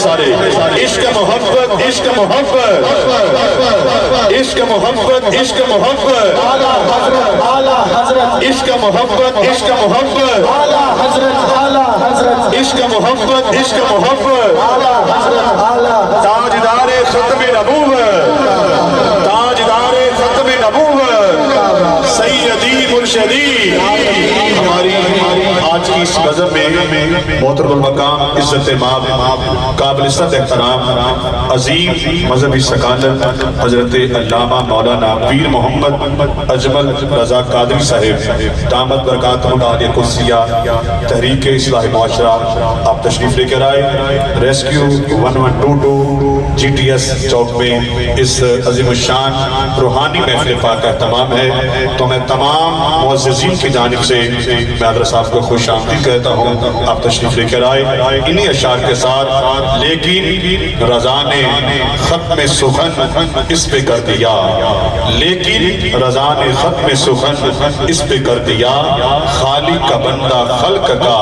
سارے عشق محبت عشق محبت عشق محبت عشق محبت عشق محبت عشق محبت عشق محبت عشق محبت تاجدار ختم نبوت تاجدار ختم نبوت سیدی مرشدی ہماری آج کی اس غزل میں محترم المقام عزت مآب قابل صد احترام عظیم مذہبی سکالر حضرت علامہ مولانا پیر محمد اجمل رضا قادری صاحب دامت برکاتہ عالیہ قدسیہ تحریک اصلاح معاشرہ آپ تشریف لے کر آئے ریسکیو 1122 جی ٹی ایس چوک میں اس عظیم الشان روحانی محفل پاک کا اہتمام ہے تو میں تمام معززین کی جانب سے میں حضرت صاحب کو خوش آمدید کہتا ہوں آپ تشریف لے کر آئے انہی اشعار کے ساتھ لیکن رضا نے ختم سخن اس پہ کر دیا لیکن رضا نے ختم سخن اس پہ کر دیا خالق کا بندہ خلق کا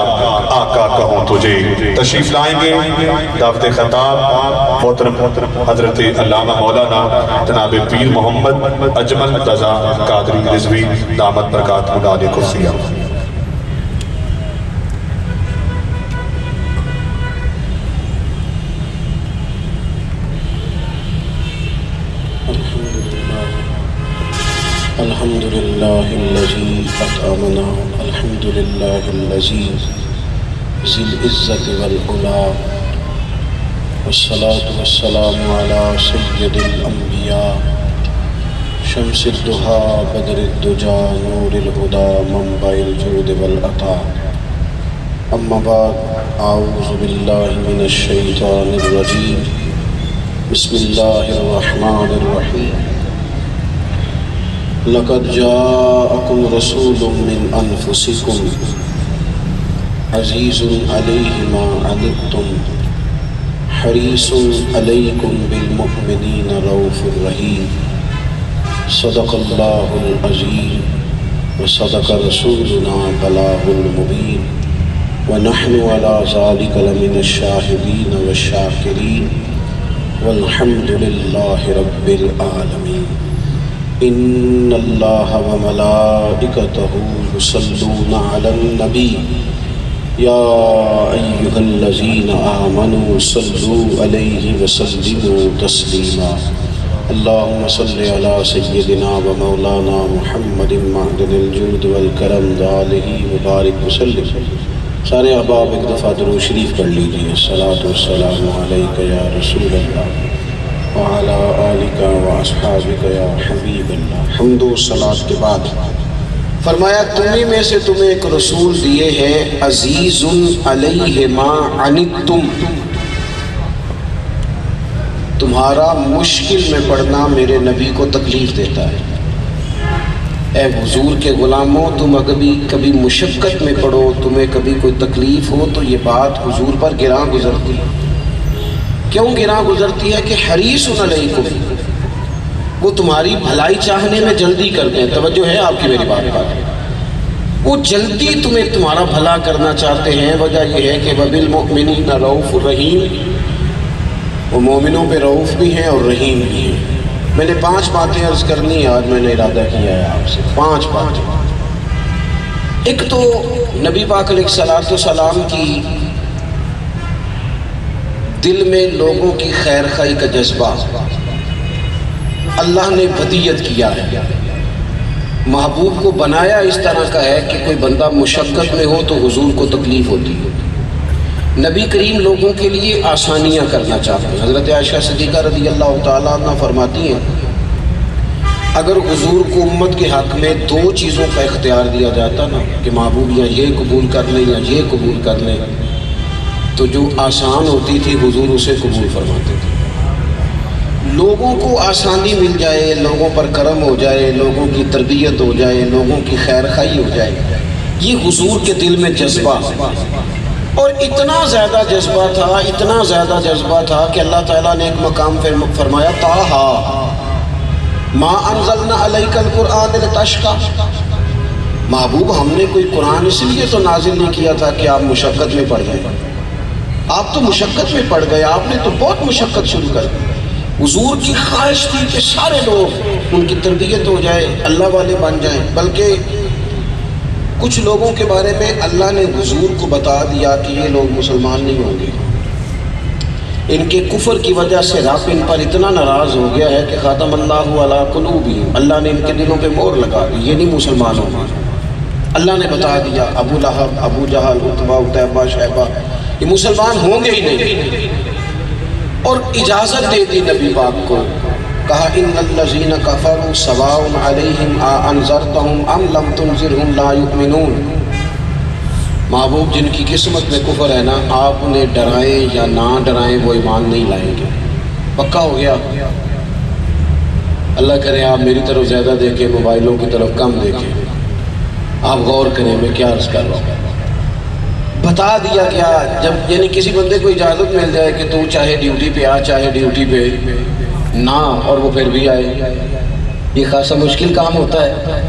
آقا کہوں تجھے تشریف لائیں گے دعوت خطاب محترم حضرت علامہ مولانا جناب پیر محمد اجمل رضا قادری رضوی دامت برکاتہ عالیہ قدسیہ الحمد لله الذي أطعمنا الحمد لله الذي ذي العزة والعلا والصلاة والسلام على سيد الأنبياء شمس الضحى بدر الدجى نور الهدى منبع الجود والعطاء أما بعد أعوذ بالله من الشيطان الرجيم بسم الله الرحمن الرحيم لقد جاءكم رسول من أنفسكم عزيز عليه ما عنتم حريص عليكم بالمؤمنين رؤوف رحيم صدق الله العظيم وصدق رسولنا بلاغ المبين ونحن على ذلك لمن الشاهدين والشاكرين والحمد لله رب العالمين ان اللہ وملائکتہ یصلون علی النبی یا ایہا الذین آمنوا صلوا علیہ وسلموا تسلیما اللہم صل علی سیدنا ومولانا محمد معدن الجود والکرم وآلہ وبارک وسلم سارے احباب ایک دفعہ درود شریف پڑھ لیجئے الصلاۃ والسلام علیک یا رسول اللہ وعلى آلك وأصحابك يا حبیب اللہ حمد و صلاة کے بعد فرمایا تمہیں میں سے تمہیں ایک رسول دیے ہیں عزیز علیہ ما عنتم تمہارا مشکل میں پڑنا میرے نبی کو تکلیف دیتا ہے اے حضور کے غلاموں تم کبھی مشقت میں پڑو تمہیں کبھی کوئی تکلیف ہو تو یہ بات حضور پر گراں گزرتی ہے کیوں گراں گزرتی ہے کہ حریص علیکم وہ تمہاری بھلائی چاہنے میں جلدی کرتے ہیں توجہ ہے آپ کی میری بات پر وہ جلدی تمہیں تمہارا بھلا کرنا چاہتے ہیں وجہ یہ ہے کہ وبالمؤمنین رؤوف رحیم وہ مومنوں پہ رؤوف بھی ہیں اور رحیم بھی ہیں میں نے 5 باتیں عرض کرنی ہے آج میں نے ارادہ کیا ہے آپ سے 5 باتیں ایک تو نبی پاک علیہ السلام کی دل میں لوگوں کی خیر خواہی کا جذبہ اللہ نے ودیت کیا ہے محبوب کو بنایا اس طرح کا ہے کہ کوئی بندہ مشقت میں ہو تو حضور کو تکلیف ہوتی ہے نبی کریم لوگوں کے لیے آسانیاں کرنا چاہتے ہیں حضرت عائشہ صدیقہ رضی اللہ تعالیٰ عنہ فرماتی ہیں اگر حضور کو امت کے حق میں 2 چیزوں کا اختیار دیا جاتا نا کہ محبوب یا یہ قبول کر لیں یا یہ قبول کر لیں تو جو آسان ہوتی تھی حضور اسے قبول فرماتے تھے لوگوں کو آسانی مل جائے لوگوں پر کرم ہو جائے لوگوں کی تربیت ہو جائے لوگوں کی خیر خواہی ہو جائے یہ حضور کے دل میں جذبہ اور اتنا زیادہ جذبہ تھا کہ اللہ تعالیٰ نے ایک مقام پہ فرمایا طٰہٰ ما انزلنا علیک القرآن لتشقیٰ محبوب ہم نے کوئی قرآن اس لیے تو نازل نہیں کیا تھا کہ آپ مشقت میں پڑ جائیں آپ تو مشقت میں پڑ گئے، آپ نے تو بہت مشقت شروع کر دی۔ حضور کی خواہش تھی کہ سارے لوگ ان کی تربیت ہو جائے، اللہ والے بن جائیں، بلکہ کچھ لوگوں کے بارے میں اللہ نے حضور کو بتا دیا کہ یہ لوگ مسلمان نہیں ہوں گے۔ ان کے کفر کی وجہ سے رب ان پر اتنا ناراض ہو گیا ہے کہ ختم اللہ علی قلوبہم، اللہ نے ان کے دلوں پہ مہر لگا دی، یہ نہیں مسلمان ہوں گے۔ اللہ نے بتا دیا ابو لہب، ابو جہل، عتبہ، عتیبہ، شیبہ یہ مسلمان ہوں گے ہی نہیں، اور اجازت دے دی نبی پاک کو، کہا ان الذین کفروا سواء علیہم انذرتہم ام لم تنذرہم لا یؤمنون۔ محبوب جن کی قسمت میں کفر ہے نا، آپ انہیں ڈرائیں یا نہ ڈرائیں وہ ایمان نہیں لائیں گے۔ پکا ہو گیا؟ اللہ کرے آپ میری طرف زیادہ دیکھیں، موبائلوں کی طرف کم دیکھیں، آپ غور کریں میں کیا عرض کر رہا ہوں۔ بتا دیا کیا، جب یعنی کسی بندے کو اجازت مل جائے کہ تو چاہے ڈیوٹی پہ آ چاہے ڈیوٹی پہ نہ، اور وہ پھر بھی آئے، یہ خاصا مشکل کام ہوتا ہے۔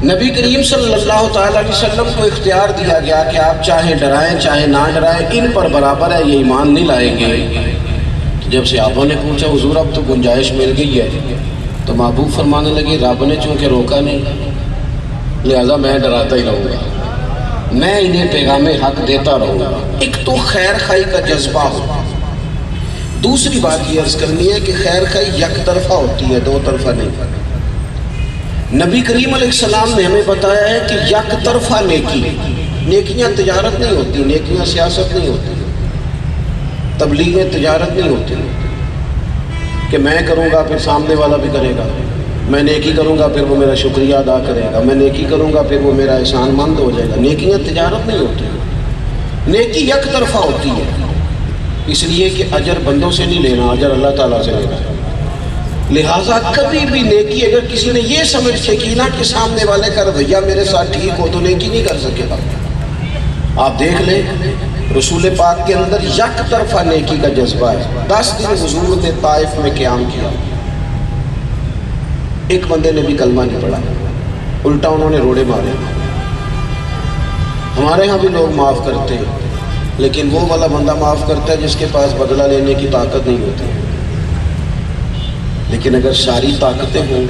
نبی کریم صلی اللہ تعالیٰ علیہ وسلم کو اختیار دیا گیا کہ آپ چاہے ڈرائیں چاہے نہ ڈرائیں، ان پر برابر ہے، یہ ایمان نہیں لائیں گے۔ جب صحابہ نے پوچھا حضور اب تو گنجائش مل گئی ہے، تو محبوب فرمانے لگے رب نے چونکہ روکا نہیں لہذا میں ڈراتا ہی رہوں گا، میں انہیں پیغام حق دیتا رہوں گا۔ ایک تو خیر خواہی کا جذبہ ہو، دوسری بات یہ عرض کرنی ہے کہ خیر خواہی یک طرفہ ہوتی ہے، دو طرفہ نہیں۔ نبی کریم علیہ السلام نے ہمیں بتایا ہے کہ یک طرفہ نیکی، نیکیاں تجارت نہیں ہوتی، نیکیاں سیاست نہیں ہوتی، تبلیغیں تجارت نہیں ہوتی کہ میں کروں گا پھر سامنے والا بھی کرے گا، میں نیکی کروں گا پھر وہ میرا شکریہ ادا کرے گا، میں نیکی کروں گا پھر وہ میرا احسان مند ہو جائے گا۔ نیکیاں تجارت نہیں ہوتی، نیکی یک طرفہ ہوتی ہے، اس لیے کہ اجر بندوں سے نہیں لینا، اجر اللہ تعالیٰ سے لینا ہے۔ لہٰذا کبھی بھی نیکی اگر کسی نے یہ سمجھ سے کی نا کہ سامنے والے کا رویہ میرے ساتھ ٹھیک ہو تو نیکی نہیں کر سکے گا۔ آپ دیکھ لیں رسول پاک کے اندر یک طرفہ نیکی کا جذبہ ہے۔ 10 دن حضور نے طائف میں قیام کیا، ایک بندے نے بھی کلمہ نہیں پڑھا، الٹا انہوں نے روڑے مارے۔ ہمارے ہاں بھی لوگ معاف کرتے ہیں، لیکن وہ والا بندہ معاف کرتا ہے جس کے پاس بدلہ لینے کی طاقت نہیں ہوتی۔ لیکن اگر ساری طاقتیں ہوں،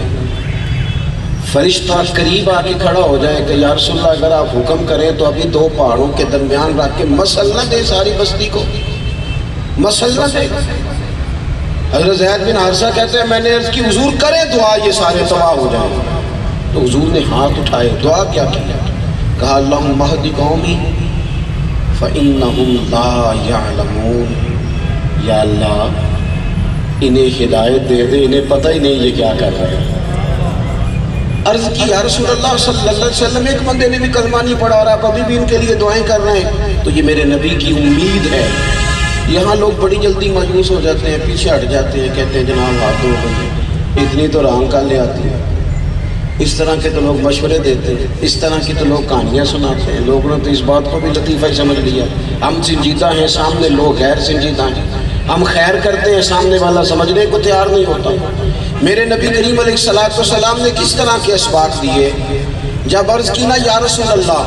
فرشتہ قریب آ کے کھڑا ہو جائے کہ یا رسول اللہ اگر آپ حکم کریں تو ابھی 2 پہاڑوں کے درمیان رکھ کے مسل نہ دے ساری بستی کو، مسل نہ دے۔ حضرت زید بن حارثہ کہتے ہیں میں نے عرض کی حضور کرے دعا یہ سارے تباہ ہو جائیں، تو حضور نے ہاتھ اٹھائے، دعا کیا کیا؟ کہا اللہم اہد قومی فإنہم لا یعلمون، یا اللہ انہیں ہدایت دے دے، انہیں پتہ ہی نہیں یہ کیا کر رہے ہیں۔ عرض کی یا رسول اللہ صلی اللہ علیہ وسلم ایک بندے نے بھی کلمہ نہیں پڑھا اور آپ ابھی بھی ان کے لیے دعائیں کر رہے ہیں، تو یہ میرے نبی کی امید ہے۔ یہاں لوگ بڑی جلدی مایوس ہو جاتے ہیں، پیچھے ہٹ جاتے ہیں، کہتے ہیں جناب ہاتھ دھو بندے، اتنی تو رام کر لے آتی ہے۔ اس طرح کے تو لوگ مشورے دیتے ہیں، اس طرح کی تو لوگ کہانیاں سناتے ہیں، لوگوں نے تو اس بات کو بھی لطیفہ ہی سمجھ لیا، ہم سنجیدہ ہیں سامنے لوگ غیر سنجیدہ ہیں، ہم خیر کرتے ہیں سامنے والا سمجھنے کو تیار نہیں ہوتا۔ میرے نبی کریم علیہ السلام نے کس طرح کے اسباق دیے؟ جب عرض کی نا یا رسول اللہ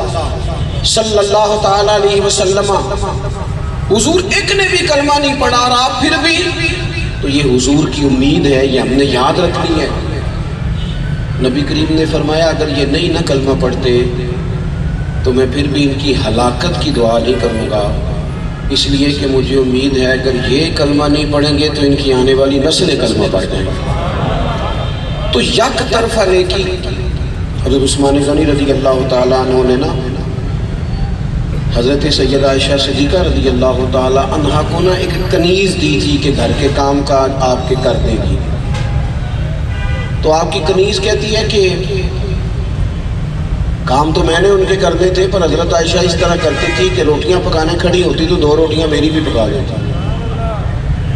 صلی اللہ تعالیٰ علیہ وسلم حضور ایک نے بھی کلمہ نہیں پڑھا اور آپ پھر بھی، تو یہ حضور کی امید ہے، یہ ہم نے یاد رکھنی ہے۔ نبی کریم نے فرمایا اگر یہ نہیں نہ کلمہ پڑھتے تو میں پھر بھی ان کی ہلاکت کی دعا نہیں کروں گا، اس لیے کہ مجھے امید ہے اگر یہ کلمہ نہیں پڑھیں گے تو ان کی آنے والی نسلیں کلمہ پڑھ جائیں گے۔ تو یک طرفہ نیکی، حضرت عثمان غنی رضی اللہ تعالیٰ عنہ نے نا حضرت سیدہ عائشہ صدیقہ رضی اللہ تعالیٰ عنہ کو نا ایک کنیز دی تھی کہ گھر کے کام کاج آپ کے کر دے گی۔ تو آپ کی کنیز کہتی ہے کہ کام تو میں نے ان کے کرنے تھے، پر حضرت عائشہ اس طرح کرتی تھی کہ روٹیاں پکانے کھڑی ہوتی تو 2 روٹیاں میری بھی پکا دیتی،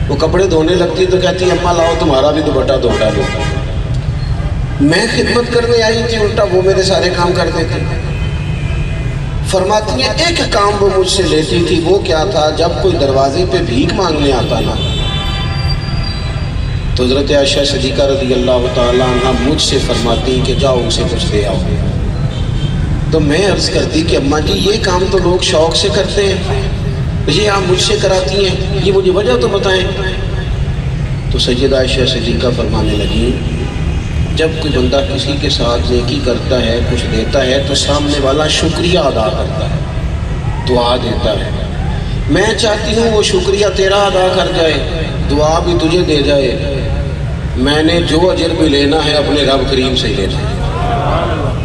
وہ کپڑے دھونے لگتی تو کہتی اماں لاؤ تمہارا بھی دوپٹہ دھوتا لو۔ میں خدمت کرنے آئی تھی، الٹا وہ میرے سارے کام کر دیتی۔ فرماتی ہیں ایک کام وہ مجھ سے لیتی تھی، وہ کیا تھا؟ جب کوئی دروازے پہ بھیک مانگنے آتا نا تو حضرت عائشہ صدیقہ رضی اللہ تعالیٰ عنہ مجھ سے فرماتی کہ جاؤ اسے کچھ دے آؤ۔ تو میں عرض کرتی کہ اماں جی یہ کام تو لوگ شوق سے کرتے ہیں، یہ آپ مجھ سے کراتی ہیں، یہ مجھے وجہ تو بتائیں۔ تو سیدہ عائشہ صدیقہ فرمانے لگی جب کوئی بندہ کسی کے ساتھ نیکی کرتا ہے، کچھ دیتا ہے، تو سامنے والا شکریہ ادا کرتا ہے، دعا دیتا ہے۔ میں چاہتی ہوں وہ شکریہ تیرا ادا کر جائے، دعا بھی تجھے دے جائے، میں نے جو اجر بھی لینا ہے اپنے رب کریم سے لینا ہے،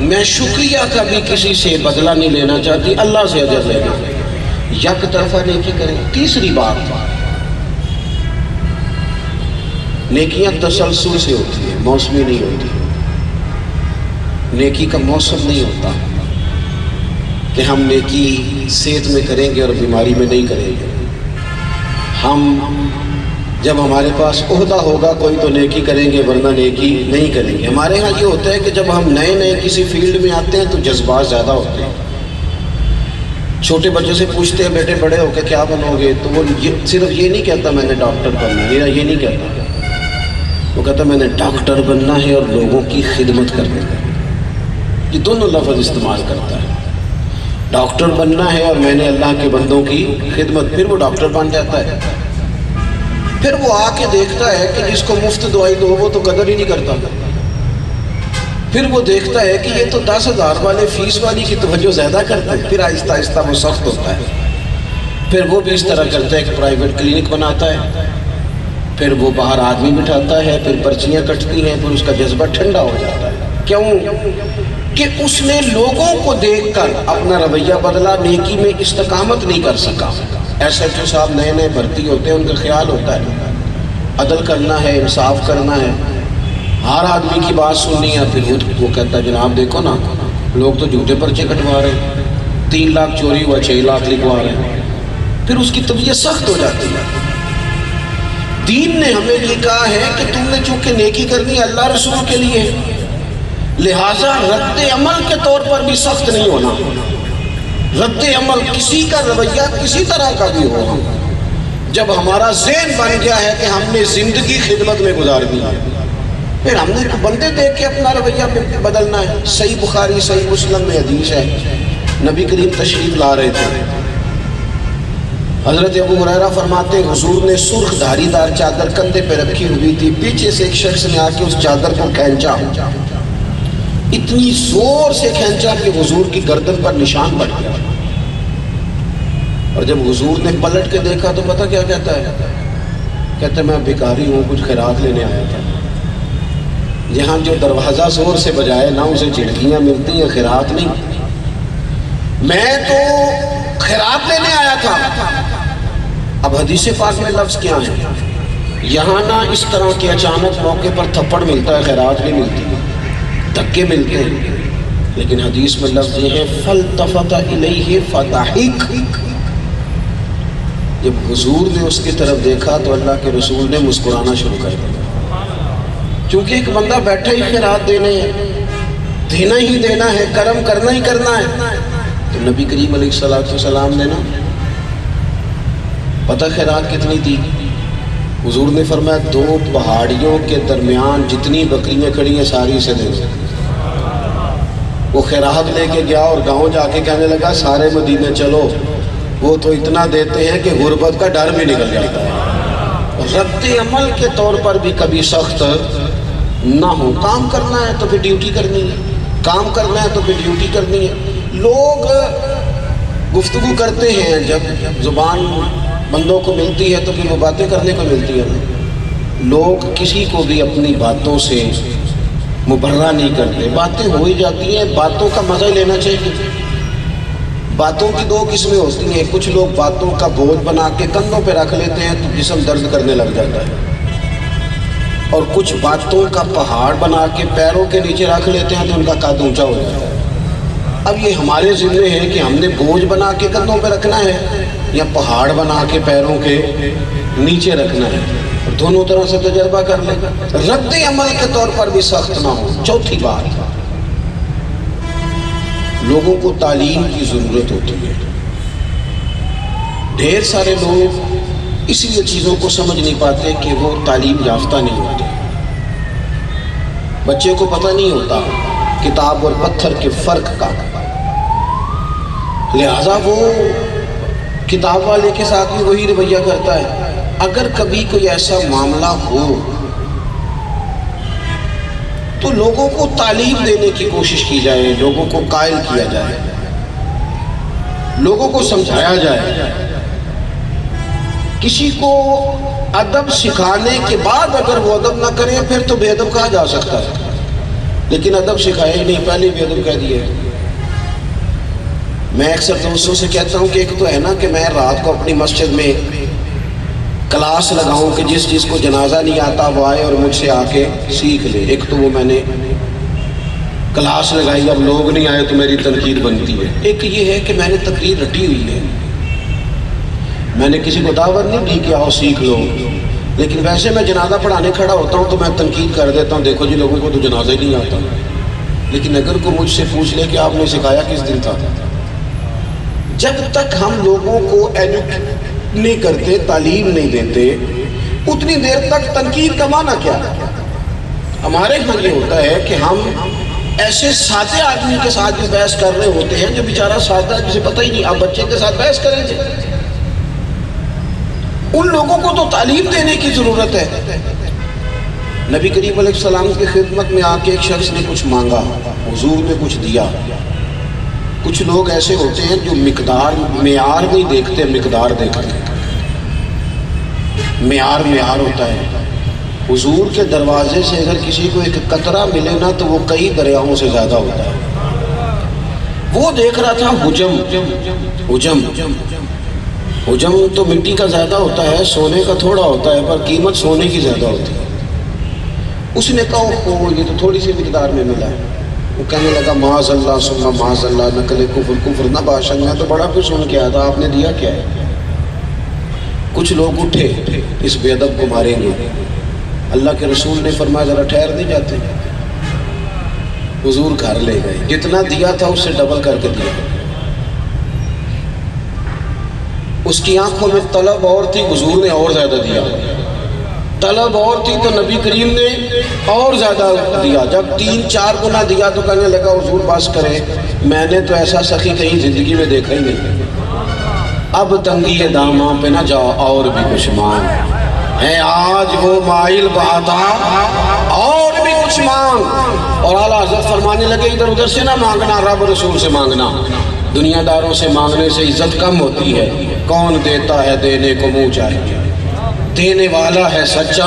میں شکریہ کا بھی کسی سے بدلہ نہیں لینا چاہتی، اللہ سے اجر لینا ہے۔ یک طرفہ نیکی کریں۔ تیسری بات، نیکیاں تسلسل سے ہوتی ہیں، موسمی نہیں ہوتی۔ نیکی کا موسم نہیں ہوتا کہ ہم نیکی صحت میں کریں گے اور بیماری میں نہیں کریں گے۔ ہم جب ہمارے پاس عہدہ ہوگا کوئی تو نیکی کریں گے، ورنہ نیکی نہیں کریں گے۔ ہمارے ہاں یہ ہوتا ہے کہ جب ہم نئے نئے کسی فیلڈ میں آتے ہیں تو جذبات زیادہ ہوتے ہیں۔ چھوٹے بچے سے پوچھتے ہیں بیٹے بڑے ہو کے کیا بنو گے، تو وہ صرف یہ نہیں کہتا میں نے ڈاکٹر بننا ہے، یہ نہیں کہتا، وہ کہتا میں نے ڈاکٹر بننا ہے اور لوگوں کی خدمت کرنا ہے۔ یہ دونوں لفظ استعمال کرتا ہے، ڈاکٹر بننا ہے اور میں نے اللہ کے بندوں کی خدمت۔ پھر وہ ڈاکٹر بن جاتا ہے، پھر وہ آ کے دیکھتا ہے کہ جس کو مفت دوائی دو وہ تو قدر ہی نہیں کرتا، پھر وہ دیکھتا ہے کہ یہ تو 10,000 والے فیس والی کی توجہ زیادہ کرتا ہے، پھر آہستہ آہستہ وہ سخت ہوتا ہے۔ پھر وہ بھی اس طرح کرتا ہے کہ پرائیویٹ کلینک بناتا ہے، پھر وہ باہر آدمی بٹھاتا ہے، پھر پرچیاں کٹتی ہیں، پھر اس کا جذبہ ٹھنڈا ہو جاتا ہے۔ کیوں؟ کہ اس نے لوگوں کو دیکھ کر اپنا رویہ بدلا، نیکی میں استقامت نہیں کر سکا۔ ایس ایچ او صاحب نئے نئے بھرتی ہوتے ہیں، ان کا خیال ہوتا ہے عدل کرنا ہے، انصاف کرنا ہے، ہر آدمی کی بات سننی ہے۔ پھر وہ کہتا ہے جناب دیکھو نا، لوگ تو جھوٹے پرچے کٹوا رہے ہیں، 3 لاکھ چوری ہوا 6 لاکھ لکھوا رہے ہیں۔ پھر اس کی طبیعت سخت ہو جاتی ہے۔ دین نے ہمیں یہ کہا ہے کہ تم نے چونکہ نیکی کرنی ہے اللہ رسول کے لیے، لہٰذا رد عمل کے طور پر بھی سخت نہیں ہونا۔ رد عمل کسی کا رویہ کسی طرح کا بھی ہو، جب ہمارا ذہن بن گیا ہے کہ ہم نے زندگی خدمت میں گزارنی ہے، پھر ہم نے بندے دیکھ کے اپنا رویہ بدلنا ہے۔ صحیح بخاری صحیح مسلم میں حدیث ہے، نبی کریم تشریف لا رہے تھے، حضرت ابو ہریرہ فرماتے ہیں حضور نے سرخ دھاری دار چادر کندھے پہ رکھی ہوئی تھی، پیچھے سے ایک شخص نے آ کے اس چادر کو کھینچا، اتنی زور سے کھینچا کہ حضور کی گردن پر نشان پڑ گیا۔ اور جب حضور نے پلٹ کے دیکھا تو پتہ کیا کہتا ہے؟ کہتا ہے میں بھکاری ہوں، کچھ خیرات لینے آیا تھا۔ یہاں جو دروازہ زور سے بجائے نہ اسے چڑکیاں ملتی ہیں، خیرات نہیں، میں تو خیرات لینے آیا تھا۔ اب حدیث پاک میں لفظ کیا ہے؟ یہاں نہ اس طرح کے اچانک موقع پر تھپڑ ملتا ہے، خیرات نہیں ملتی، دھکے ملتے ہیں، لیکن حدیث میں لفظ یہ ہے فَالْتَفَتَ إِلَيْهِ فَضَحِكَ۔ جب حضور نے اس کی طرف دیکھا تو اللہ کے رسول نے مسکرانا شروع کر دیا، چونکہ ایک بندہ بیٹھا ہی خیرات دینے دینا ہی دینا ہے، کرم کرنا ہی کرنا ہے۔ تو نبی کریم علیہ السلام نے نا پتہ خیرات کتنی تھی؟ حضور نے فرمایا 2 پہاڑیوں کے درمیان جتنی بکریاں کھڑی ہیں ساری سے دے دو۔ وہ خیرات لے کے گیا اور گاؤں جا کے کہنے لگا سارے مدینے چلو، وہ تو اتنا دیتے ہیں کہ غربت کا ڈر بھی نکل جاتا ہے۔ رد عمل کے طور پر بھی کبھی سخت نہ ہو۔ کام کرنا ہے تو پھر ڈیوٹی کرنی ہے، کام کرنا ہے تو پھر ڈیوٹی کرنی ہے۔ لوگ گفتگو کرتے ہیں، جب زبان بندوں کو ملتی ہے تو پھر وہ باتیں کرنے کو ملتی ہے۔ لوگ کسی کو بھی اپنی باتوں سے مبرہ نہیں کرتے، باتیں ہو ہی جاتی ہیں، باتوں کا مزہ لینا چاہیے۔ باتوں کی 2 قسمیں ہوتی ہیں، کچھ لوگ باتوں کا بوجھ بنا کے کندھوں پہ رکھ لیتے ہیں تو جسم درد کرنے لگ جاتا ہے، اور کچھ باتوں کا پہاڑ بنا کے پیروں کے نیچے رکھ لیتے ہیں تو ان کا قد اونچا ہو جاتا ہے۔ اب یہ ہمارے ذمہ ہے کہ ہم نے بوجھ بنا کے کندھوں پہ رکھنا ہے یا پہاڑ بنا کے پیروں کے نیچے رکھنا ہے، دونوں طرح سے تجربہ کر لیں، رد عمل کے طور پر بھی سخت نہ ہو۔ چوتھی بات، لوگوں کو تعلیم کی ضرورت ہوتی ہے۔ ڈھیر سارے لوگ اس لیے چیزوں کو سمجھ نہیں پاتے کہ وہ تعلیم یافتہ نہیں ہوتے۔ بچے کو پتہ نہیں ہوتا کتاب اور پتھر کے فرق کا، لہذا وہ کتاب والے کے ساتھ بھی وہی رویہ کرتا ہے. اگر کبھی کوئی ایسا معاملہ ہو تو لوگوں کو تعلیم دینے کی کوشش کی جائے، لوگوں کو قائل کیا جائے، لوگوں کو سمجھایا جائے. کسی کو ادب سکھانے کے بعد اگر وہ ادب نہ کرے پھر تو بے ادب کہا جا سکتا ہے، لیکن ادب سکھایا ہی نہیں، پہلے بے ادب کہہ دیا ہے. میں اکثر دوستوں سے کہتا ہوں کہ ایک تو ہے نا کہ میں رات کو اپنی مسجد میں کلاس لگاؤں کہ جس کو جنازہ نہیں آتا وہ آئے اور مجھ سے آ کے سیکھ لے. ایک تو وہ میں نے کلاس لگائی، اب لوگ نہیں آئے تو میری تنقید بنتی ہے. ایک یہ ہے کہ میں نے تقریر رٹی ہوئی ہے، میں نے کسی کو دعوت نہیں دی کہ آؤ سیکھ لو، لیکن ویسے میں جنازہ پڑھانے کھڑا ہوتا ہوں تو میں تنقید کر دیتا ہوں، دیکھو جی لوگوں کو تو جنازہ ہی نہیں آتا. لیکن اگر کوئی مجھ سے پوچھ لے کہ آپ نے سکھایا کس دن تھا، جب تک ہم لوگوں کو ایجوکیٹ نہیں کرتے، تعلیم نہیں دیتے، اتنی دیر تک تنقید کا معنی کیا ہے؟ ہمارے یہاں یہ ہوتا ہے کہ ہم ایسے سادے آدمی کے ساتھ بھی بحث کر رہے ہوتے ہیں جو بیچارہ سادہ ہے، جسے پتہ ہی نہیں. آپ بچے کے ساتھ بحث کریں گے؟ ان لوگوں کو تو تعلیم دینے کی ضرورت ہے. نبی کریم علیہ السلام کی خدمت میں آ کے ایک شخص نے کچھ مانگا، حضور نے کچھ دیا. کچھ لوگ ایسے ہوتے ہیں جو معیار نہیں دیکھتے، مقدار دیکھتے ہیں. معیار ہوتا ہے. حضور کے دروازے سے اگر کسی کو ایک قطرہ ملے نا تو وہ کئی دریاؤں سے زیادہ ہوتا ہے. وہ دیکھ رہا تھا حجم تو مٹی کا زیادہ ہوتا ہے، سونے کا تھوڑا ہوتا ہے، پر قیمت سونے کی زیادہ ہوتی ہے. اس نے کہا یہ تو تھوڑی سی مقدار میں ملا ہے. وہ کہنے لگا معاذ اللہ ثم معاذ اللہ، نقل کفر نہ بادشاہ، میں تو بڑا کچھ سن کے آیا تھا، آپ نے دیا کیا ہے؟ کچھ لوگ اٹھے اس بے ادب کو ماریں گے. اللہ کے رسول نے فرمایا ذرا ٹھہر نہیں جاتے. حضور گھر لے گئے، جتنا دیا تھا اس سے ڈبل کر کے دیا. اس کی آنکھوں میں طلب اور تھی، حضور نے اور زیادہ دیا. طلب اور تھی تو نبی کریم نے اور زیادہ دیا. جب 3-4 گنا دیا تو کہنے لگا حضور بس کرے، میں نے تو ایسا سخی کہیں زندگی میں دیکھا ہی نہیں. اب تنگی داماں پہ نہ جاؤ اور بھی کچھ مانگ ہے، آج وہ مائل بہاتا اور بھی کچھ مانگ. اور اعلیٰ حضرت فرمانے لگے ادھر ادھر سے نہ مانگنا، رب رسول سے مانگنا. دنیا داروں سے مانگنے سے عزت کم ہوتی ہے. کون دیتا ہے دینے کو منہ چاہیے، دینے والا ہے سچا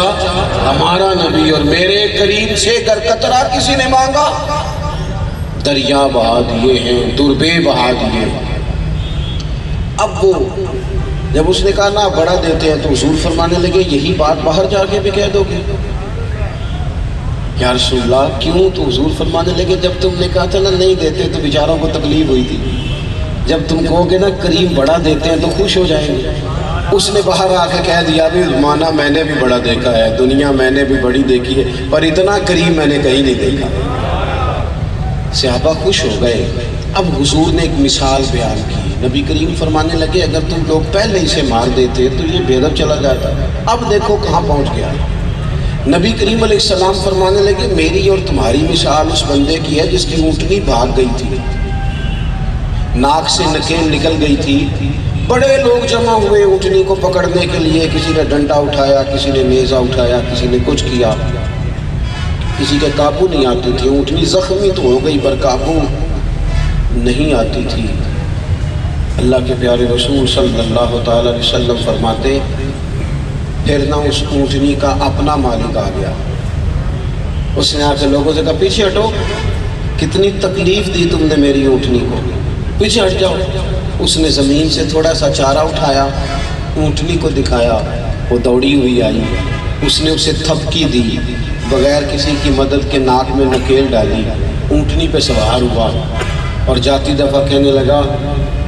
ہمارا نبی. اور میرے کریم سے اگر قطرہ کسی نے مانگا، دریا بہا دیے ہیں، دربے بہا دیے. اب وہ جب اس نے کہا نا بڑا دیتے ہیں تو حضور فرمانے لگے یہی بات باہر جا کے بھی کہہ دو گے؟ یا رسول اللہ کیوں؟ تو حضور فرمانے لگے جب تم نے کہا تھا نا نہیں دیتے تو بیچاروں کو تکلیف ہوئی تھی، جب تم کہو گے نا کریم بڑا دیتے ہیں تو خوش ہو جائیں گے. اس نے باہر آ کے کہہ دیا بھی مانا میں نے بھی بڑا دیکھا ہے، دنیا میں نے بھی بڑی دیکھی ہے، پر اتنا کریم میں نے کہیں نہیں دیکھا. صحابہ خوش ہو گئے. اب حضور نے ایک مثال بیان کی. نبی کریم فرمانے لگے اگر تم لوگ پہلے اسے مار دیتے تو یہ بے ادب چلا جاتا. اب دیکھو کہاں پہنچ گیا. نبی کریم علیہ السلام فرمانے لگے میری اور تمہاری مثال اس بندے کی ہے جس کی اونٹنی بھاگ گئی تھی، ناک سے نکیل نکل گئی تھی. بڑے لوگ جمع ہوئے اونٹنی کو پکڑنے کے لیے، کسی نے ڈنڈا اٹھایا، کسی نے نیزہ اٹھایا، کسی نے کچھ کیا، کسی کے قابو نہیں آتی تھی. اونٹنی زخمی تو ہو گئی پر قابو نہیں آتی تھی. اللہ کے پیارے رسول صلی اللہ تعالی علیہ وسلم فرماتے پھر نہ اس اونٹنی کا اپنا مالک آ گیا. اس نے آ کے لوگوں سے کہا پیچھے ہٹو، کتنی تکلیف دی تم نے میری اونٹنی کو، پیچھے ہٹ جاؤ. اس نے زمین سے تھوڑا سا چارہ اٹھایا، اونٹنی کو دکھایا، وہ دوڑی ہوئی آئی. اس نے اسے تھپکی دی، بغیر کسی کی مدد کے ناک میں نکیل ڈالی، اونٹنی پہ سوار ہوا اور جاتی دفعہ کہنے لگا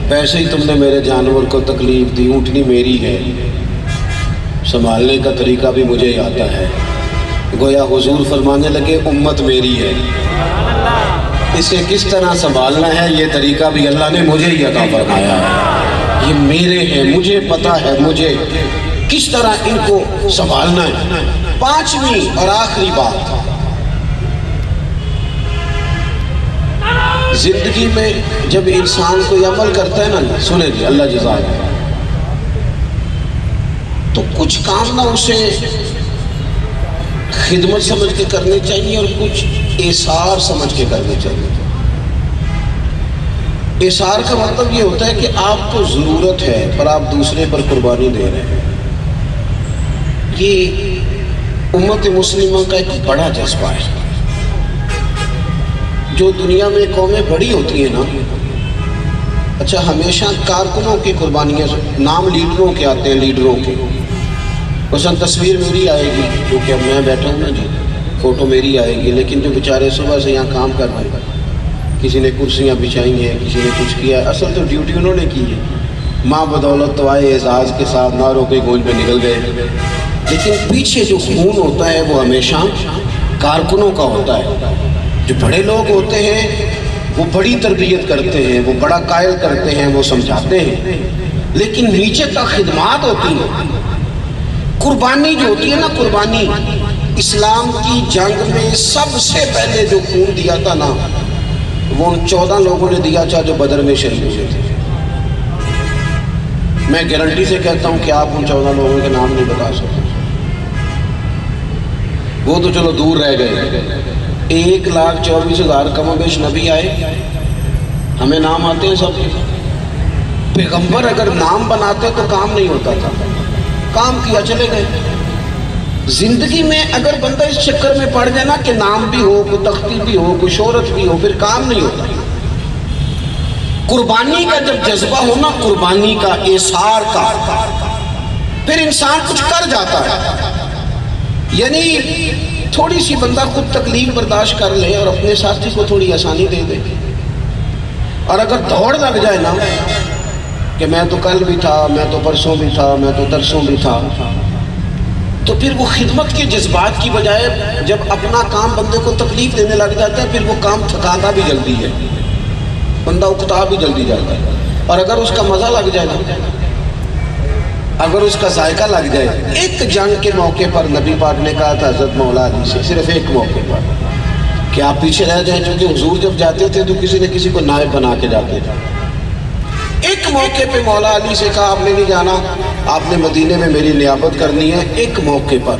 ویسے ہی تم نے میرے جانور کو تکلیف دی، اونٹنی میری ہے، سنبھالنے کا طریقہ بھی مجھے ہی آتا ہے. گویا حضور فرمانے لگے امت میری ہے، اسے کس طرح سنبھالنا ہے یہ طریقہ بھی اللہ نے مجھے ہی عطا فرمایا ہے. یہ میرے ہیں، مجھے پتا ہے مجھے کس طرح ان کو سنبھالنا ہے. 5ویں اور آخری بات، زندگی میں جب انسان کوئی عمل کرتا ہے نا، سنیں جی اللہ جزاک، تو کچھ کام نہ اسے خدمت سمجھ کے کرنے چاہیے اور کچھ ایثار سمجھ کے کرنے چاہیے۔ ایثار کا مطلب یہ ہوتا ہے کہ آپ کو ضرورت ہے پر آپ دوسرے پر قربانی دے رہے ہیں۔ یہ امت مسلمہ کا ایک بڑا جذبہ ہے۔ جو دنیا میں قومیں بڑی ہوتی ہیں نا، اچھا ہمیشہ کارکنوں کی قربانیاں، نام لیڈروں کے آتے ہیں، لیڈروں کے، مثلاً تصویر میری آئے گی کیونکہ اب میں بیٹھا ہوں نا جی، فوٹو میری آئے گی، لیکن جو بیچارے صبح سے یہاں کام کر رہے ہیں، کسی نے کرسیاں بچھائی ہیں، کسی نے کچھ کیا ہے، اصل تو ڈیوٹی انہوں نے کی ہے، ماں بدولت تو آئے اعزاز کے ساتھ نعروں کے گونج میں نکل گئے، لیکن پیچھے جو خون ہوتا ہے وہ ہمیشہ کارکنوں کا ہوتا ہے۔ جو بڑے لوگ ہوتے ہیں وہ بڑی تربیت کرتے ہیں، وہ بڑا قائل کرتے ہیں، وہ سمجھاتے ہیں، لیکن نیچے تک خدمات ہوتی ہیں۔ قربانی جو ہوتی ہے نا، قربانی اسلام کی جنگ میں سب سے پہلے جو خون دیا تھا نا، وہ ان 14 لوگوں نے دیا تھا جو بدر میں شہید ہوئے تھے۔ میں گارنٹی سے کہتا ہوں کہ آپ ان 14 لوگوں کے نام نہیں بتا سکتے، وہ تو چلو دور رہ گئے۔ 1,24,000 کم و بیش نبی آئے، ہمیں نام آتے ہیں سب کے۔ پیغمبر اگر نام بناتے تو کام نہیں ہوتا تھا، کام کیا چلے گئے۔ زندگی میں اگر بندہ اس چکر میں پڑ جائے نا کہ نام بھی ہو، کوئی تختی بھی ہو، کوئی شہرت بھی ہو، پھر کام نہیں ہوتا۔ قربانی کا جب جذبہ ہو نا، قربانی کا، ایثار کا، پھر انسان کچھ کر جاتا ہے۔ یعنی تھوڑی سی بندہ خود تکلیف برداشت کر لے اور اپنے ساتھی کو تھوڑی آسانی دے دے، اور اگر دوڑ لگ جائے نا کہ میں تو کل بھی تھا، میں تو پرسوں بھی تھا، میں تو ترسوں بھی تھا، تو پھر وہ خدمت کے جذبات کی بجائے جب اپنا کام بندے کو تکلیف دینے لگ جاتا ہے، پھر وہ کام تھکاتا بھی جلدی ہے، بندہ اکتا بھی جلدی جاتا ہے۔ اور اگر اس کا مزہ لگ جائے نا، اگر اس کا ذائقہ لگ جائے، ایک جنگ کے موقع پر نبی پاک نے کہا تھا حضرت مولا علی سے، صرف ایک موقع پر، کہ آپ پیچھے رہ جائیں، کیونکہ حضور جب جاتے تھے تو کسی نہ کسی کو نائب بنا کے جاتے تھے۔ ایک موقع پہ مولا علی سے کہا آپ نے نہیں جانا، آپ نے مدینے میں میری نیابت کرنی ہے، ایک موقع پر۔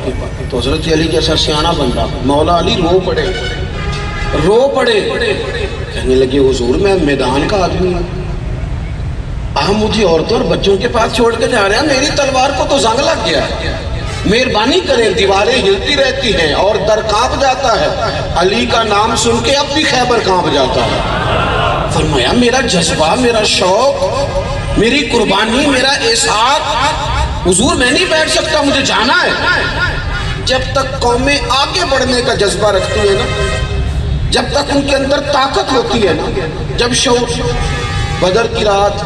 تو حضرت علی جیسا سیاںا بندہ، مولا علی رو پڑے، کہنے لگے حضور میں میدان کا آدمی ہوں، آپ مجھے عورتوں اور بچوں کے پاس چھوڑ کے جا رہے ہیں، میری تلوار کو تو زنگ لگ گیا ہے، مہربانی کریں، دیواریں ہلتی رہتی ہیں اور در کانپ جاتا ہے، علی کا نام سن کے اب بھی خیبر کانپ جاتا ہے۔ فرمایا میرا جذبہ، میرا شوق، میری قربانی، میرا ایثار، حضور میں نہیں بیٹھ سکتا، مجھے جانا ہے۔ جب تک قومیں آگے بڑھنے کا جذبہ رکھتی ہیں نا، جب تک ان کے اندر طاقت ہوتی ہے نا، جب شعور، بدر کی رات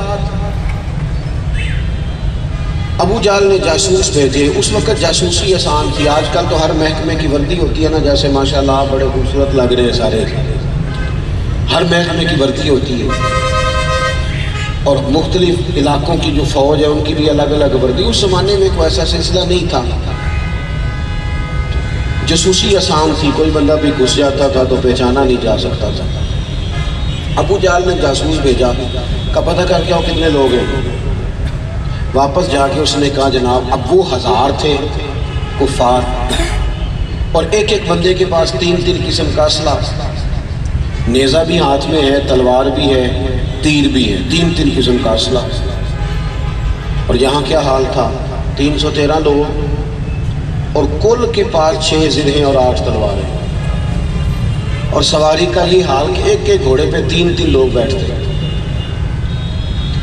ابو جہل نے جاسوس بھیجے، اس وقت جاسوسی آسان تھی، آج کل تو ہر محکمے کی وردی ہوتی ہے نا، جیسے ماشاءاللہ آپ بڑے خوبصورت لگ رہے ہیں سارے، ہر محکمے کی وردی ہوتی ہے، اور مختلف علاقوں کی جو فوج ہے ان کی بھی الگ الگ وردی۔ اس زمانے میں کوئی ایسا سلسلہ نہیں تھا، جاسوسی آسان تھی، کوئی بندہ بھی گھس جاتا تھا تو پہچانا نہیں جا سکتا تھا۔ ابو جہل نے جاسوس بھیجا، کا پتہ کر کے آؤ کتنے لوگ ہیں۔ واپس جا کے اس نے کہا جناب اب وہ 1000 تھے کفار، اور ایک ایک بندے کے پاس 3 قسم کا اسلحہ، نیزہ بھی ہاتھ میں ہے، تلوار بھی ہے، تیر بھی ہے، 3 قسم کا اسلحہ۔ اور یہاں کیا حال تھا، 313 لوگ، اور کل کے پاس 6 زرہیں اور 8 تلواریں، اور سواری کا یہ حال کہ ایک ایک گھوڑے پہ 3 لوگ بیٹھتے،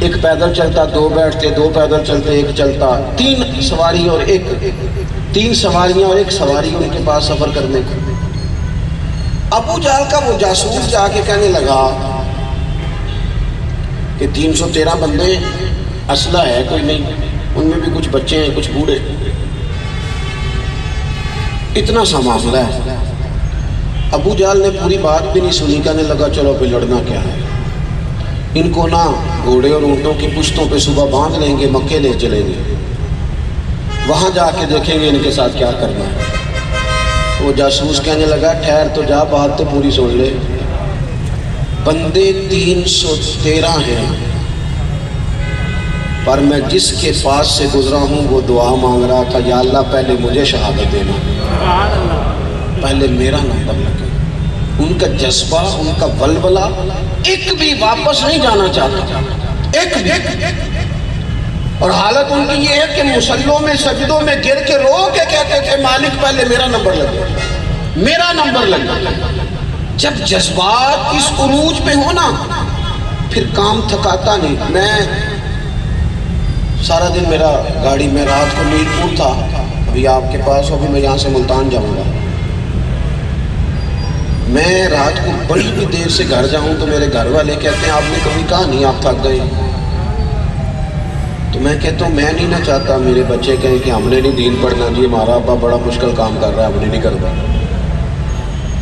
ایک پیدل چلتا، 2 بیٹھتے، 2 پیدل چلتے، ایک چلتا، 3 سواری اور 3 سواریاں اور 1 سواری ان کے پاس سفر کرنے کو۔ ابو جہل کا وہ جاسوس جا کے کہنے لگا کہ 313 بندے، اسلحہ ہے کوئی نہیں، ان میں بھی کچھ بچے ہیں، کچھ بوڑھے، اتنا سا معاملہ ہے۔ ابو جہل نے پوری بات بھی نہیں سنی، کہنے لگا چلو پھر لڑنا کیا ہے، ان کو نہ گھوڑے اور اونٹوں کی پشتوں پہ صبح باندھ لیں گے، مکے لے چلیں گے، وہاں جا کے دیکھیں گے ان کے ساتھ کیا کرنا ہے۔ وہ جاسوس کہنے لگا ٹھہر تو جا، بات تو پوری سن لے، بندے 313 ہیں، پر میں جس کے پاس سے گزرا ہوں وہ دعا مانگ رہا تھا، یا اللہ پہلے مجھے شہادت دینا، پہلے میرا نمبر لگے۔ ان کا جذبہ، ان کا ولولہ، ایک بھی واپس نہیں جانا چاہتا، ایک بھی۔ اور حالت ان کی یہ ہے کہ مصلوں میں سجدوں میں گر کے رو کے کہتے تھے مالک پہلے میرا نمبر لگے، میرا نمبر لگے۔ جب جذبات اس عروج پہ ہونا پھر کام تھکاتا نہیں۔ میں سارا دن میرا گاڑی میں رات کو میر پور تھا، ابھی آپ کے پاس، ابھی میں یہاں سے ملتان جاؤں گا۔ میں رات کو بڑی بھی دیر سے گھر جاؤں تو میرے گھر والے کہتے ہیں آپ نے کبھی کہا نہیں آپ تھک گئے؟ تو میں کہتا ہوں میں نہیں نہ چاہتا میرے بچے کہیں کہ ہم نے نہیں دین پڑھنا، جی ہمارا ابا بڑا مشکل کام کر رہا ہے، ہم نے نہیں کرتا۔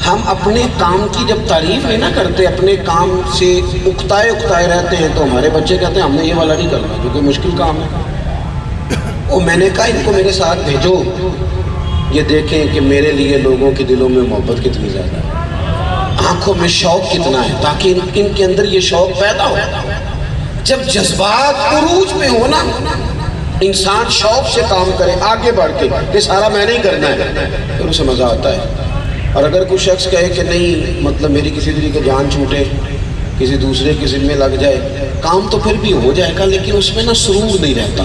ہم اپنے کام کی جب تعریف نہیں نہ کرتے، اپنے کام سے اکتائے رہتے ہیں، تو ہمارے بچے کہتے ہیں ہم نے یہ والا نہیں کرنا کیونکہ مشکل کام ہے۔ اور میں نے کہا ان کو میرے ساتھ بھیجو، یہ دیکھیں کہ میرے لیے لوگوں کے دلوں میں محبت کتنی زیادہ ہے، آنکھوں میں شوق کتنا ہے، تاکہ ان کے اندر یہ شوق پیدا ہو۔ جب جذبات عروج میں ہونا، انسان شوق سے کام کرے، آگے بڑھ کے، یہ سارا میں نہیں کرنا ہے، پھر اسے مزہ آتا ہے۔ اور اگر کوئی شخص کہے کہ نہیں مطلب میری کسی طریقے جان چھوٹے، کسی دوسرے کے ذمہ لگ جائے، کام تو پھر بھی ہو جائے گا لیکن اس میں نا سرور نہیں رہتا،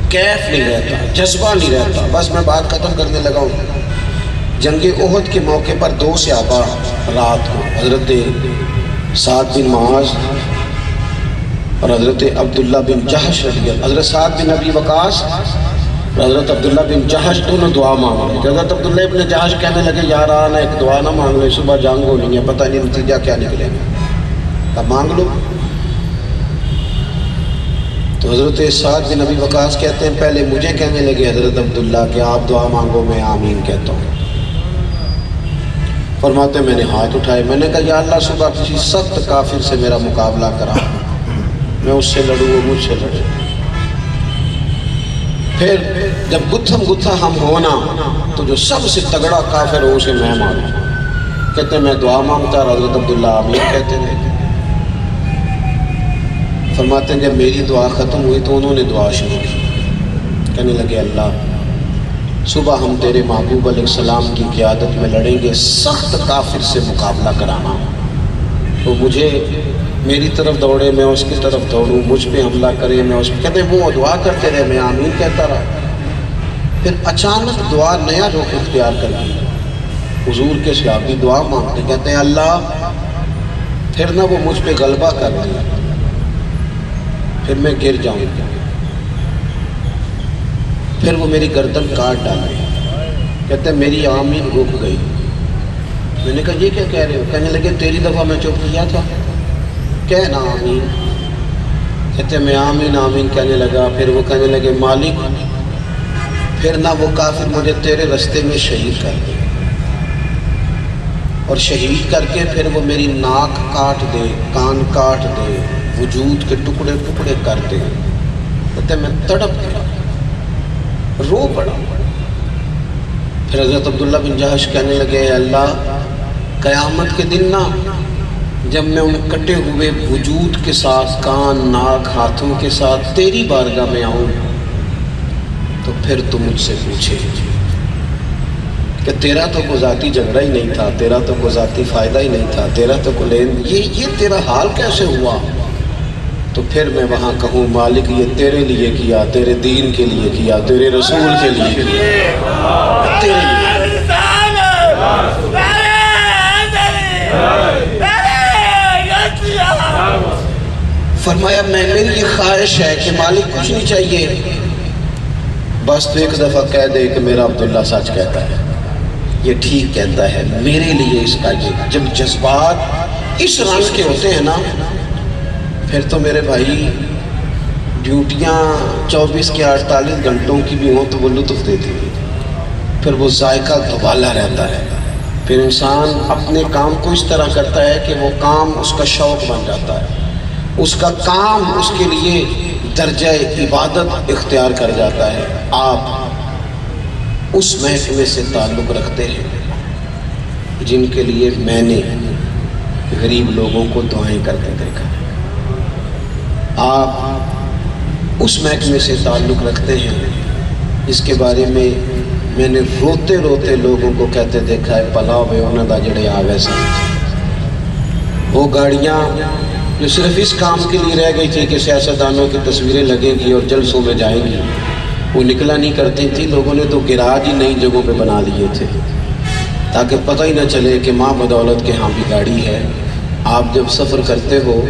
کیف نہیں رہتا، جذبہ نہیں رہتا۔ بس میں بات ختم کرنے لگا ہوں۔ جنگ احد کے موقع پر 2 صحابہ رات کو، حضرت سعد بن معاذ اور حضرت عبداللہ بن جہش رضی اللہ، حضرت سعد بن ابی وقاص اور حضرت عبداللہ بن جہش دونوں دعا مانگ رہے ہیں۔ حضرت عبداللہ بن جہش کہنے لگے یار آنا ایک دعا نہ مانگ لے، صبح جنگ ہونی ہے، پتہ نہیں نتیجہ کیا نکلے گا، اب مانگ لو۔ تو حضرت سعد بن ابی وقاص کہتے ہیں پہلے مجھے کہنے لگے حضرت عبداللہ کہ آپ دعا مانگو میں آمین کہتا ہوں۔ فرماتے میں نے ہاتھ اٹھائے، میں نے کہا یا اللہ صبح کسی سخت کافر سے میرا مقابلہ کرا، میں اس سے لڑوں وہ مجھ سے لڑے، پھر جب گتھم گتھا ہم ہونا تو جو سب سے تگڑا کافر ہو اسے میں ماروں۔ کہتے ہیں میں دعا مانگتا اور حضرت عبداللہ آمین کہتے رہے۔ فرماتے ہیں جب میری دعا ختم ہوئی تو انہوں نے دعا شروع کی، کہنے لگے اللہ صبح ہم تیرے محبوب علیہ السلام کی قیادت میں لڑیں گے، سخت کافر سے مقابلہ کرانا، تو مجھے میری طرف دوڑے میں اس کی طرف دوڑوں، مجھ پہ حملہ کرے میں اس پہ، کہتے ہیں وہ دعا کرتے رہے میں آمین کہتا رہا۔ پھر اچانک دعا نیا رخ اختیار کر دی، حضور کے صحابی دعا مانگتے کہتے ہیں اللہ پھر نہ وہ مجھ پہ غلبہ کر دے، پھر میں گر جاؤں گا، پھر وہ میری گردن کاٹ ڈالے۔ کہتے ہیں میری آمین رک گئی۔ میں نے کہا یہ کیا کہہ رہے ہو؟ کہنے لگے تیری دفعہ میں چپ کیا تھا، کہنا آمین۔ کہتے ہیں میں آمین آمین کہنے لگا، پھر وہ کہنے لگے مالک پھر نہ وہ کافر مجھے تیرے رستے میں شہید کر دے، اور شہید کر کے پھر وہ میری ناک کاٹ دے، کان کاٹ دے، وجود کے ٹکڑے ٹکڑے کر دے۔ کہتے ہیں میں تڑپ گیا، رو پڑا۔ پھر حضرت عبداللہ بن جہش کہنے لگے اے اللہ قیامت کے دن نا جب میں ان کٹے ہوئے وجود کے ساتھ، کان ناک ہاتھوں کے ساتھ تیری بارگاہ میں آؤں تو پھر تو مجھ سے پوچھے کہ تیرا تو کوئی ذاتی جھگڑا ہی نہیں تھا، تیرا تو کوئی ذاتی فائدہ ہی نہیں تھا، تیرا تو کوئی یہ تیرا حال کیسے ہوا؟ تو پھر میں وہاں کہوں مالک یہ تیرے لیے کیا، تیرے دین کے لیے کیا، تیرے رسول کے لیے کیا، تیرے لیے۔ فرمایا میری یہ خواہش ہے کہ مالک کچھ نہیں چاہیے، بس تو ایک دفعہ کہہ دے کہ میرا عبداللہ سچ کہتا ہے، یہ ٹھیک کہتا ہے، میرے لیے اس کا یہ۔ جب جذبات اس رنگ کے ہوتے ہیں نا پھر تو میرے بھائی ڈیوٹیاں 24 کے 48 گھنٹوں کی بھی ہوں تو وہ لطف دیتی ہیں، پھر وہ ذائقہ دوبالا رہتا ہے، پھر انسان اپنے کام کو اس طرح کرتا ہے کہ وہ کام اس کا شوق بن جاتا ہے، اس کا کام اس کے لیے درجہ عبادت اختیار کر جاتا ہے۔ آپ اس محکمے سے تعلق رکھتے ہیں جن کے لیے میں نے غریب لوگوں کو دعائیں کرتے دیکھا، آپ اس محکمے سے تعلق رکھتے ہیں جس کے بارے میں میں نے روتے روتے لوگوں کو کہتے دیکھا ہے پلا ہوئے انہوں دا جڑے آوے سن۔ وہ گاڑیاں جو صرف اس کام کے لیے رہ گئی تھی کہ سیاستدانوں کی تصویریں لگیں گی اور جلسوں میں جائیں گی، وہ نکلا نہیں کرتی تھی۔ لوگوں نے تو گراج ہی نئی جگہوں پہ بنا لیے تھے تاکہ پتہ ہی نہ چلے کہ ماں بدولت کے ہاں بھی گاڑی ہے۔ آپ جب سفر کرتے ہو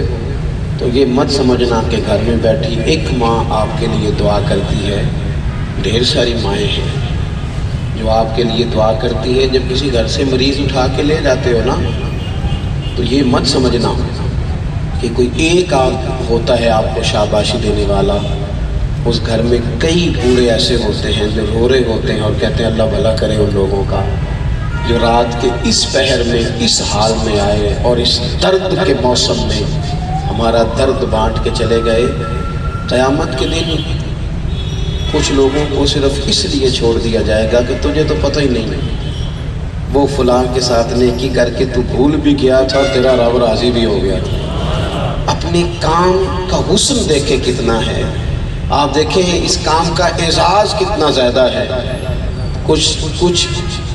تو یہ مت سمجھنا کہ گھر میں بیٹھی ایک ماں آپ کے لیے دعا کرتی ہے، ڈھیر ساری مائیں ہیں جو آپ کے لیے دعا کرتی ہے۔ جب کسی گھر سے مریض اٹھا کے لے جاتے ہو نا تو یہ مت سمجھنا کہ کوئی ایک ہوتا ہے آپ کو شاباشی دینے والا۔ اس گھر میں کئی بوڑھے ایسے ہوتے ہیں جو رو رہے ہوتے ہیں اور کہتے ہیں اللہ بھلا کرے ان لوگوں کا، جو رات کے اس پہر میں اس حال میں آئے اور اس درد کے موسم میں ہمارا درد بانٹ کے چلے گئے۔ قیامت کے دن کچھ لوگوں کو صرف اس لیے چھوڑ دیا جائے گا کہ تجھے تو پتہ ہی نہیں، وہ فلاں کے ساتھ نیکی کر کے تو بھول بھی گیا تھا، تیرا رب راضی بھی ہو گیا تھا۔ اپنے کام کا حسن دیکھے کتنا ہے، آپ دیکھیں اس کام کا اعزاز کتنا زیادہ ہے۔ کچھ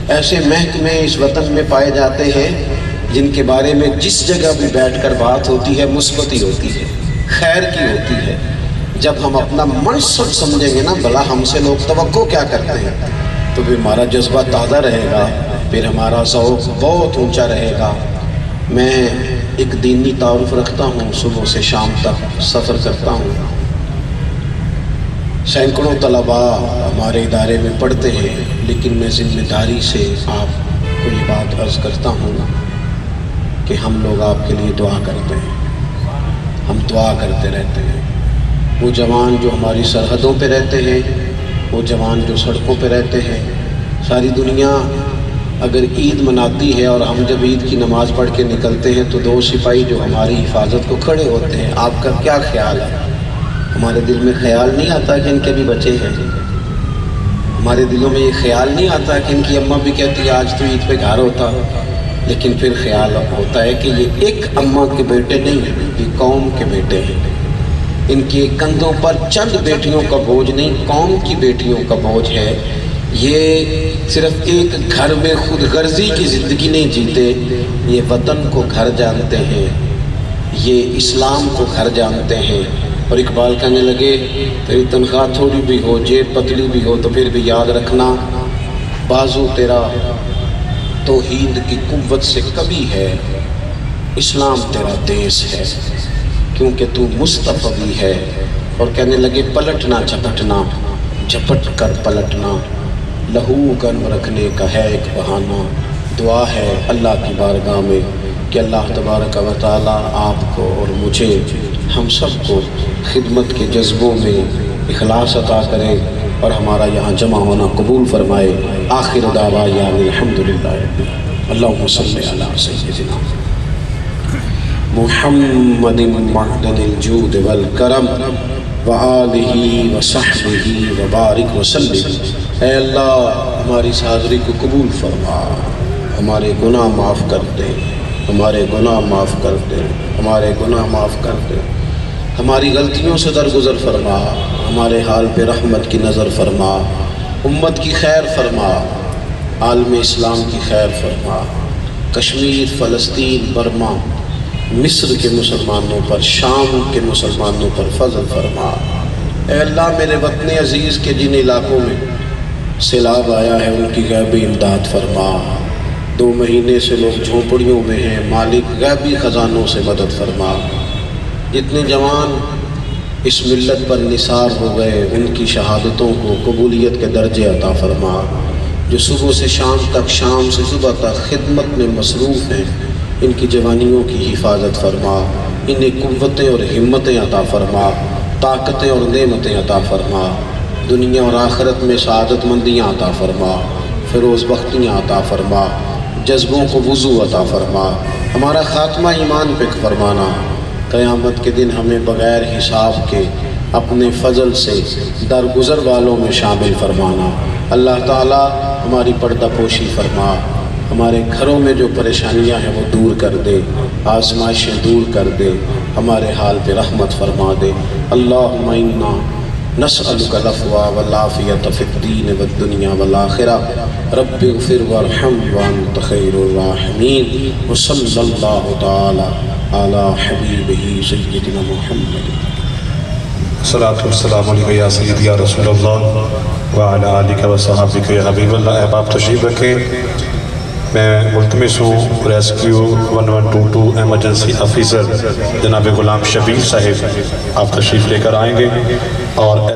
ایسے محکمے اس وطن میں پائے جاتے ہیں جن کے بارے میں جس جگہ بھی بیٹھ کر بات ہوتی ہے مثبت ہی ہوتی ہے، خیر کی ہوتی ہے۔ جب ہم اپنا منصب سمجھیں گے نا بھلا ہم سے لوگ توقع کیا کرتے ہیں، تو پھر ہمارا جذبہ تازہ رہے گا، پھر ہمارا ذوق بہت اونچا رہے گا۔ میں ایک دینی تعارف رکھتا ہوں، صبح سے شام تک سفر کرتا ہوں، سینکڑوں طلباء ہمارے ادارے میں پڑھتے ہیں، لیکن میں ذمہ داری سے آپ کو یہ بات عرض کرتا ہوں کہ ہم لوگ آپ کے لیے دعا کرتے ہیں، ہم دعا کرتے رہتے ہیں۔ وہ جوان جو ہماری سرحدوں پہ رہتے ہیں، وہ جوان جو سڑکوں پہ رہتے ہیں، ساری دنیا اگر عید مناتی ہے اور ہم جب عید کی نماز پڑھ کے نکلتے ہیں تو دو سپاہی جو ہماری حفاظت کو کھڑے ہوتے ہیں، آپ کا کیا خیال ہے؟ ہمارے دل میں خیال نہیں آتا کہ ان کے بھی بچے ہیں؟ ہمارے دلوں میں یہ خیال نہیں آتا کہ ان کی اماں بھی کہتی ہے آج تو عید پہ گھر ہوتا؟ لیکن پھر خیال ہوتا ہے کہ یہ ایک اماں کے بیٹے نہیں، یہ قوم کے بیٹے ہیں۔ ان کے کندھوں پر چند بیٹیوں کا بوجھ نہیں، قوم کی بیٹیوں کا بوجھ ہے۔ یہ صرف ایک گھر میں خود غرضی کی زندگی نہیں جیتے، یہ وطن کو گھر جانتے ہیں، یہ اسلام کو گھر جانتے ہیں۔ اور اقبال کہنے لگے تیری تنخواہ تھوڑی بھی ہو، جیب پتلی بھی ہو، تو پھر بھی یاد رکھنا بازو تیرا توحید کی قوت سے کبھی ہے، اسلام تیرا دیس ہے، کیونکہ تو مصطفی ہے۔ اور کہنے لگے پلٹنا جھپٹنا، جھپٹ کر پلٹنا، لہو گرم رکھنے کا ہے ایک بہانہ۔ دعا ہے اللہ کی بارگاہ میں کہ اللہ تبارک و تعالی آپ کو اور مجھے، ہم سب کو خدمت کے جذبوں میں اخلاص عطا کرے اور ہمارا یہاں جمع ہونا قبول فرمائے۔ آخر دعوانا الحمدللہ، اللہم صلی علی سیدنا محمد معدن الجود والکرم وآلہ وصحبہ وبارک وسلم۔ اے اللہ ہماری اس حاضری کو قبول فرما، ہمارے گناہ معاف کر دے، ہمارے گناہ معاف کر دے، ہمارے گناہ معاف کر دے، ہماری غلطیوں سے درگزر فرما، ہمارے حال پہ رحمت کی نظر فرما، امت کی خیر فرما، عالم اسلام کی خیر فرما، کشمیر، فلسطین، برما، مصر کے مسلمانوں پر، شام کے مسلمانوں پر فضل فرما۔ اے اللہ میرے وطن عزیز کے جن علاقوں میں سیلاب آیا ہے ان کی غیبی امداد فرما۔ 2 مہینے سے لوگ جھونپڑیوں میں ہیں، مالک غیبی خزانوں سے مدد فرما۔ جتنے جوان اس ملت پر نثار ہو گئے ان کی شہادتوں کو قبولیت کے درجے عطا فرما۔ جو صبح سے شام تک، شام سے صبح تک خدمت میں مصروف ہیں ان کی جوانیوں کی حفاظت فرما، انہیں قوتیں اور ہمتیں عطا فرما، طاقتیں اور نعمتیں عطا فرما، دنیا اور آخرت میں سعادت مندیاں عطا فرما، فیروز بختیاں عطا فرما، جذبوں کو وضو عطا فرما، ہمارا خاتمہ ایمان پہ فرمانا، قیامت کے دن ہمیں بغیر حساب کے اپنے فضل سے درگزر والوں میں شامل فرمانا۔ اللہ تعالی ہماری پردہ پوشی فرما، ہمارے گھروں میں جو پریشانیاں ہیں وہ دور کر دے، آزمائشیں دور کر دے، ہمارے حال پہ رحمت فرما دے۔ اللہم انا نسألک العفو والعافیۃ فی الدین والدنیا والآخرہ رب اغفر وارحم وانت خیر الراحمین وصلی اللہ تعالی علی حبیبہ سیدنا محمد۔ الصلاۃ والسلام علیکہ یا سیدی یا رسول اللہ وعلی آلہ و صحابہ یا حبیب اللہ۔ احباب تشریف رکھیں، میں ملتمس ہوں ریسکیو 1122 ایمرجنسی آفیسر جناب غلام شبیر صاحب، آپ تشریف لے کر آئیں گے اور